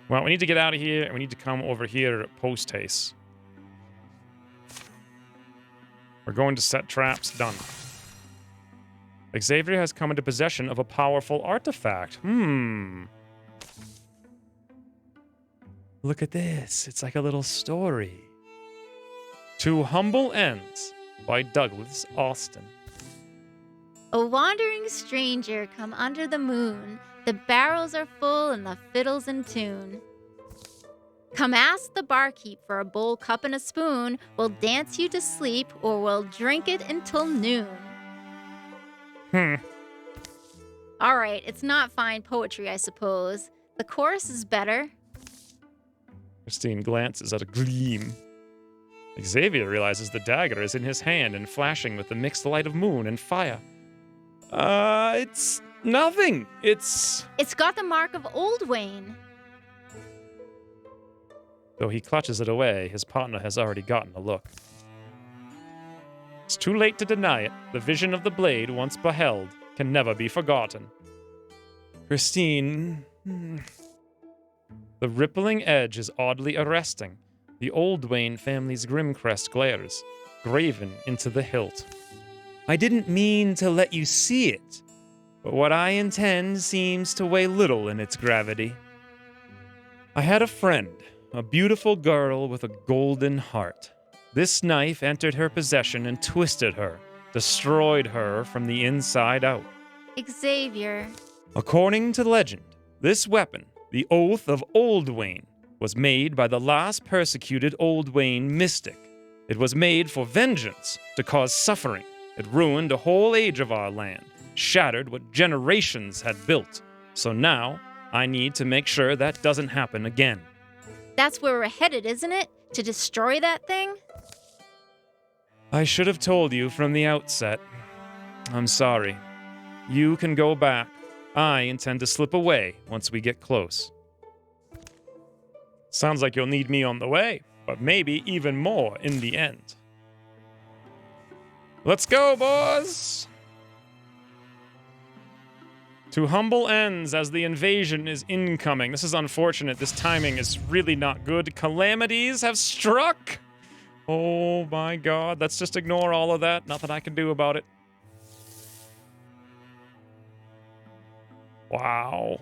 Well, we need to get out of here, and we need to come over here post-haste. We're going to set traps. Done. Xavier has come into possession of a powerful artifact. Look at this. It's like a little story. To Humble Ends by Douglas Austin. A wandering stranger come under the moon. The barrels are full and the fiddle's in tune. Come ask the barkeep for a bowl, cup, and a spoon. We'll dance you to sleep or we'll drink it until noon. All right, it's not fine poetry, I suppose. The chorus is better. Christine glances at a gleam. Xavier realizes the dagger is in his hand and flashing with the mixed light of moon and fire. It's nothing. It's got the mark of Old Wayne. Though he clutches it away, his partner has already gotten a look. It's too late to deny it. The vision of the blade, once beheld, can never be forgotten. Christine... The rippling edge is oddly arresting. The Old Wayne family's grim crest glares, graven into the hilt. I didn't mean to let you see it, but what I intend seems to weigh little in its gravity. I had a friend, a beautiful girl with a golden heart. This knife entered her possession and twisted her, destroyed her from the inside out. Xavier. According to legend, this weapon, the Oath of Old Wayne, was made by the last persecuted Old Wayne mystic. It was made for vengeance, to cause suffering. It ruined a whole age of our land, shattered what generations had built. So now, I need to make sure that doesn't happen again. That's where we're headed, isn't it? To destroy that thing? I should have told you from the outset. I'm sorry. You can go back. I intend to slip away once we get close. Sounds like you'll need me on the way, but maybe even more in the end. Let's go, boys! To humble ends as the invasion is incoming. This is unfortunate. This timing is really not good. Calamities have struck! Oh my god. Let's just ignore all of that. Nothing I can do about it. Wow.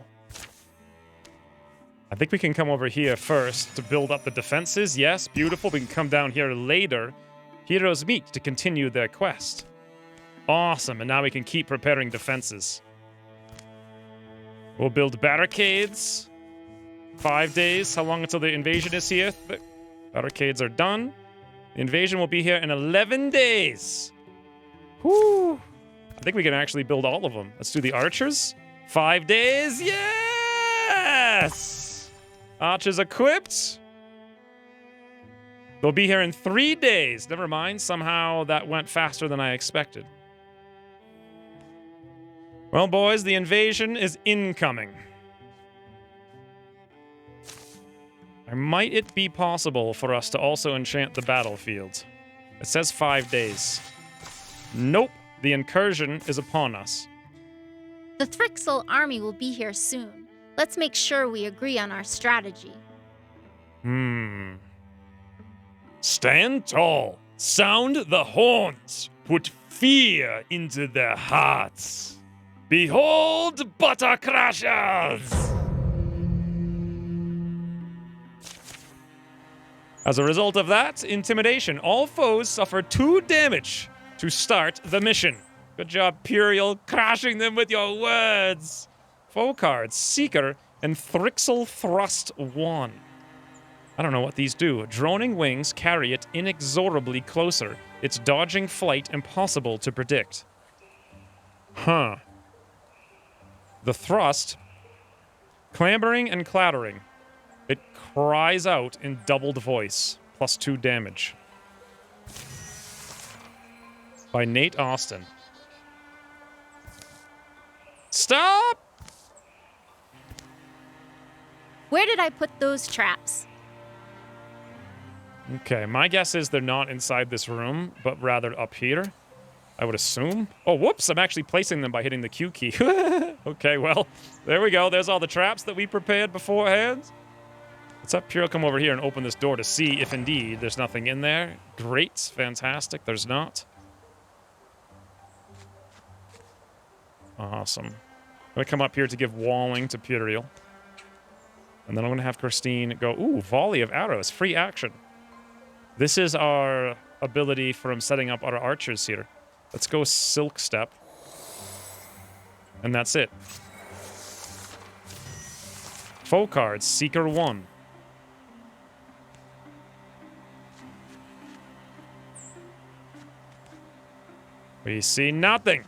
I think we can come over here first to build up the defenses. Yes, beautiful. We can come down here later. Heroes meet to continue their quest. Awesome. And now we can keep preparing defenses. We'll build barricades. 5 days. How long until the invasion is here? The barricades are done. The invasion will be here in 11 days. Whew. I think we can actually build all of them. Let's do the archers. 5 days. Yes! Archers equipped. They'll be here in 3 days. Never mind, somehow that went faster than I expected. Well, boys, the invasion is incoming. Might it be possible for us to also enchant the battlefield? It says 5 days. Nope, the incursion is upon us. The Thrixel army will be here soon. Let's make sure we agree on our strategy. Stand tall, sound the horns, put fear into their hearts. Behold, butter crashers! As a result of that, intimidation. All foes suffer 2 damage to start the mission. Good job, Puriel, crashing them with your words. Foe cards, Seeker, and Thrixel Thrust 1. I don't know what these do. Droning wings carry it inexorably closer. Its dodging flight impossible to predict. Huh. The Thrust, clambering and clattering. It cries out in doubled voice, plus 2 damage. By Nate Austin. Stop! Where did I put those traps? Okay, my guess is they're not inside this room, but rather up here. I would assume. Oh, whoops, I'm actually placing them by hitting the Q key. Okay, well, there we go. There's all the traps that we prepared beforehand. Let's have Puro come over here and open this door to see if indeed there's nothing in there. Great, fantastic, there's not. Awesome. I'm gonna come up here to give walling to Puriel. And then I'm gonna have Christine go, ooh, volley of arrows, free action. This is our ability from setting up our archers here. Let's go Silk Step. And that's it. Foe cards, Seeker 1. We see nothing.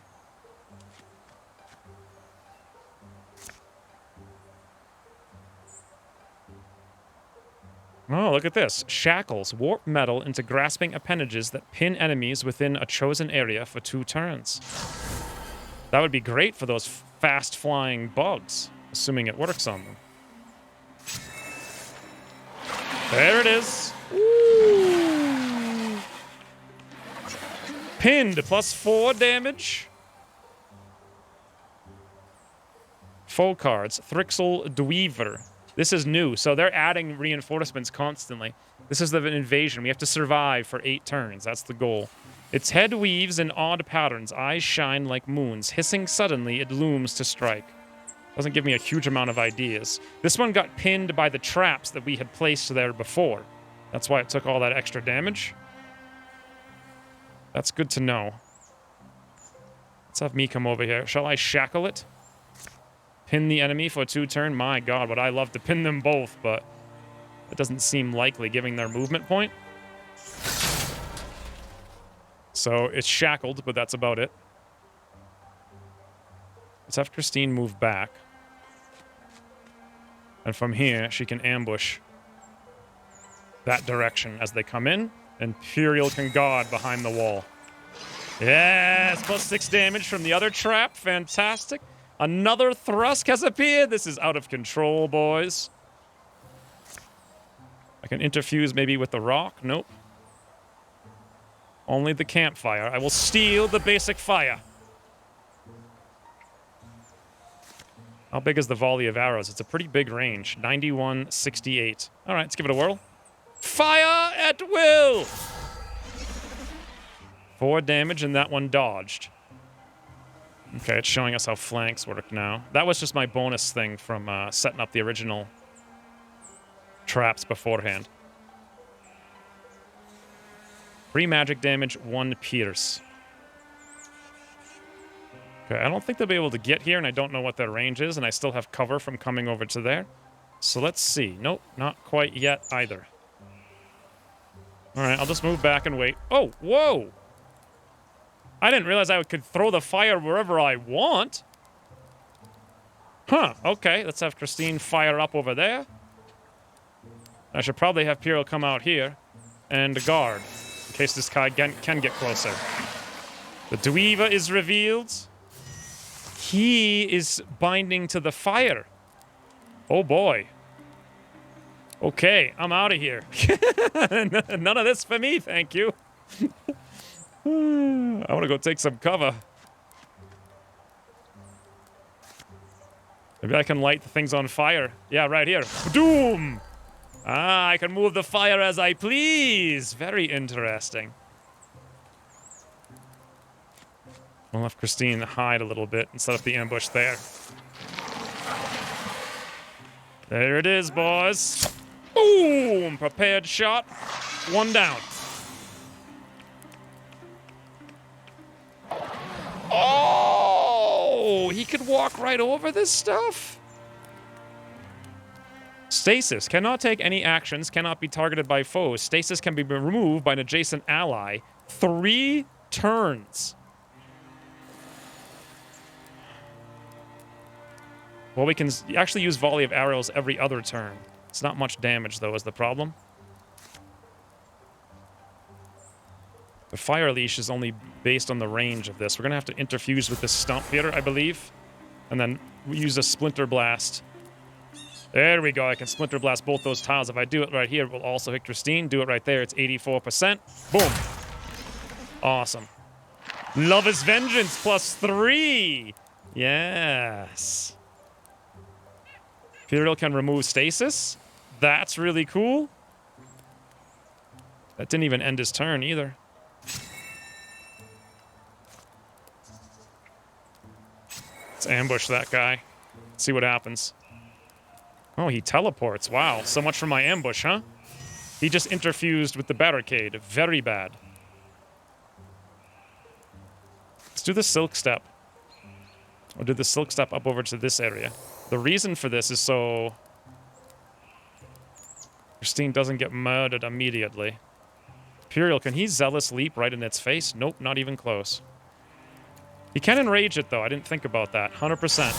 Oh, look at this. Shackles. Warp metal into grasping appendages that pin enemies within a chosen area for 2 turns. That would be great for those fast-flying bugs, assuming it works on them. There it is. Ooh. Pinned, plus 4 damage. Foe cards. Thrixel Dweaver. This is new, so they're adding reinforcements constantly. This is the invasion. We have to survive for 8 turns. That's the goal. Its head weaves in odd patterns. Eyes shine like moons. Hissing suddenly, it looms to strike. Doesn't give me a huge amount of ideas. This one got pinned by the traps that we had placed there before. That's why it took all that extra damage. That's good to know. Let's have me come over here. Shall I shackle it? Pin the enemy for a 2 turn? My god, would I love to pin them both, but it doesn't seem likely given their movement point. So it's shackled, but that's about it. Let's have Christine move back. And from here, she can ambush that direction as they come in, and Puriel can guard behind the wall. Yes, plus 6 damage from the other trap. Fantastic. Another Thrusk has appeared. This is out of control, boys. I can interfuse maybe with the rock. Nope. Only the campfire. I will steal the basic fire. How big is the volley of arrows? It's a pretty big range. 91, 68. All right, let's give it a whirl. Fire at will! 4 damage, and that one dodged. Okay, it's showing us how flanks work now. That was just my bonus thing from setting up the original traps beforehand. 3 magic damage, 1 pierce. Okay, I don't think they'll be able to get here, and I don't know what their range is, and I still have cover from coming over to there. So let's see. Nope, not quite yet either. All right, I'll just move back and wait. Oh, whoa! I didn't realize I could throw the fire wherever I want. Huh, okay. Let's have Christine fire up over there. I should probably have Pyrrho come out here. and a guard, in case this guy can get closer. The Dweeva is revealed. He is binding to the fire. Oh boy. Okay, I'm out of here. None of this for me, thank you. I want to go take some cover. Maybe I can light the things on fire. Yeah, right here. Doom! Ah, I can move the fire as I please. Very interesting. We'll have Christine hide a little bit and set up the ambush there. There it is, boys. Boom! Prepared shot. One down. Oh! He could walk right over this stuff? Stasis. Cannot take any actions. Cannot be targeted by foes. Stasis can be removed by an adjacent ally. 3 turns. Well, we can actually use volley of arrows every other turn. It's not much damage, though, is the problem. The fire leash is only based on the range of this. We're going to have to interfuse with this stump here, I believe. And then we use a splinter blast. There we go. I can splinter blast both those tiles. If I do it right here, it will also hit Christine. Do it right there. It's 84%. Boom. Awesome. Love is Vengeance +3. Yes. Imperial can remove stasis. That's really cool. That didn't even end his turn either. Let's ambush that guy. See what happens. Oh, he teleports. Wow, so much for my ambush, huh? He just interfused with the barricade. Very bad. Let's do the silk step. Or do the silk step up over to this area. The reason for this is so Christine doesn't get murdered immediately. Imperial, can he zealous leap right in its face? Nope, not even close. He can enrage it, though. I didn't think about that. 100%.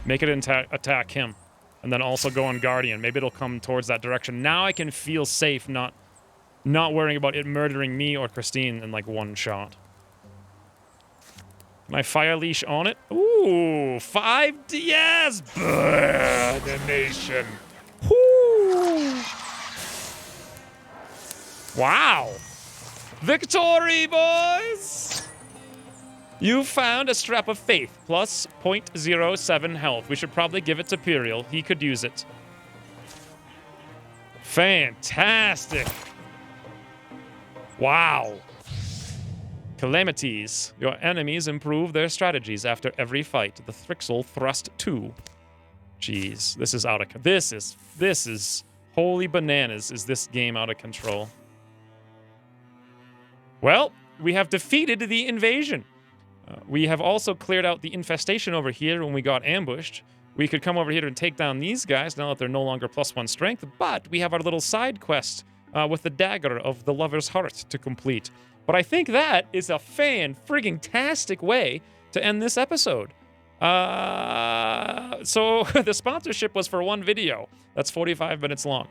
Make it attack him. And then also go on Guardian. Maybe it'll come towards that direction. Now I can feel safe not worrying about it murdering me or Christine in, like, one shot. My fire leash on it. Ooh, 5 yes! Burn-a-nation. Whoo! Wow. Victory, boys! You found a Strap of Faith, plus 0.07 health. We should probably give it to Puriel. He could use it. Fantastic. Wow. Calamities. Your enemies improve their strategies after every fight. The Thrixel Thrust 2. Jeez, this is out of... This is... Holy bananas, is this game out of control. Well, we have defeated the invasion. We have also cleared out the infestation over here when we got ambushed. We could come over here and take down these guys now that they're no longer +1 strength, but we have our little side quest with the Dagger of the Lover's Heart to complete. But I think that is a fan-frigging-tastic way to end this episode. So the sponsorship was for one video. That's 45 minutes long.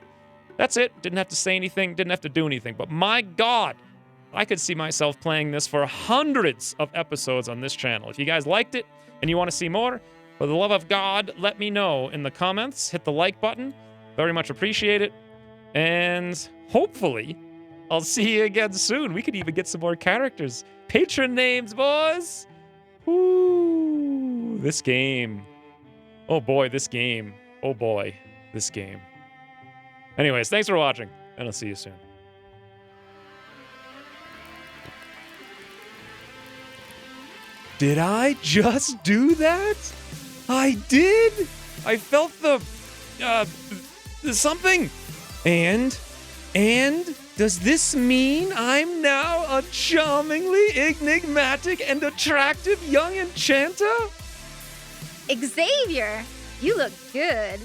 That's it. Didn't have to say anything, didn't have to do anything. But my God, I could see myself playing this for hundreds of episodes on this channel. If you guys liked it and you want to see more, for the love of God, let me know in the comments. Hit the like button. Very much appreciate it. And hopefully, I'll see you again soon. We could even get some more characters. Patron names, boys! Woo! This game. Oh boy, this game. Oh boy, this game. Anyways, thanks for watching, and I'll see you soon. Did I just do that? I did! I felt the something. And does this mean I'm now a charmingly enigmatic and attractive young enchanter? Xavier, you look good.